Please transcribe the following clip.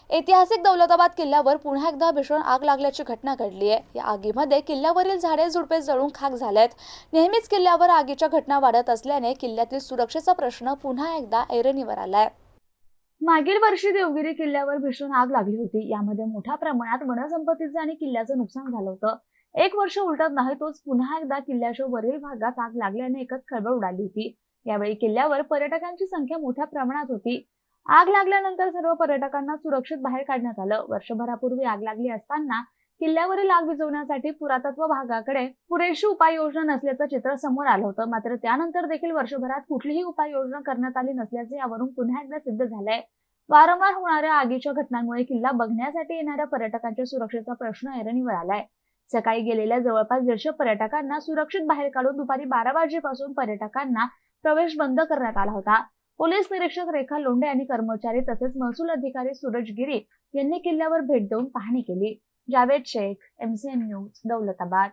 ऐतिहासिक दौलताबाद किल्ल्यावर पुन्हा एकदा भीषण आग लागल्याची घटना घडली आहे। या आगीमध्ये किल्ल्यावरील झाडे झुडपे जळून खाक झालेत। नेहमीच किल्ल्यावर आगीच्या घटना वाढत असल्याने किल्ल्यातील सुरक्षेचा प्रश्न पुन्हा एकदा ऐरणीवर आलाय। मागील वर्षी देवगिरी किल्ल्यावर भीषण आग लागली होती। यामध्ये मोठ्या प्रमाणात वनसंपत्तीचे आणि किल्ल्याचं नुकसान झालं होतं। एक वर्ष उलटत नाही तोच पुन्हा एकदा किल्ल्याच्या वरील भागात आग लागल्याने एकच खळबळ उडाली होती। यावेळी किल्ल्यावर पर्यटकांची संख्या मोठ्या प्रमाणात होती। आग लागल्यानंतर सर्व पर्यटकांना सुरक्षित बाहेर काढण्यात आलं। वर्षभरापूर्वी आग लागली असताना किल्ल्यावरील आग विझवण्यासाठी पुरातत्व विभागाकडे पुरेशी उपाययोजना नसल्याचं चित्र समोर आलं होतं। मात्र त्यानंतर देखील वर्षभरात कुठलीही उपाययोजना करण्यात आली नसल्याचे यावरून पुन्हा एकदा सिद्ध झालंय। वारंवार होणाऱ्या आगीच्या घटनांमुळे किल्ला बघण्यासाठी येणाऱ्या पर्यटकांच्या सुरक्षेचा प्रश्न ऐरणीवर आलाय। सकाळी गेलेल्या जवळपास 150 पर्यटकांना सुरक्षित बाहेर काढून दुपारी 12 वाजेपासून पर्यटकांना प्रवेश बंद करण्यात आला होता। पोलीस निरीक्षक रेखा लोंढे आणि कर्मचारी तसेच महसूल अधिकारी सूरज गिरी यांनी किल्ल्यावर भेट देऊन पाहणी केली। Javed Shaikh, MCN news, Daulatabad.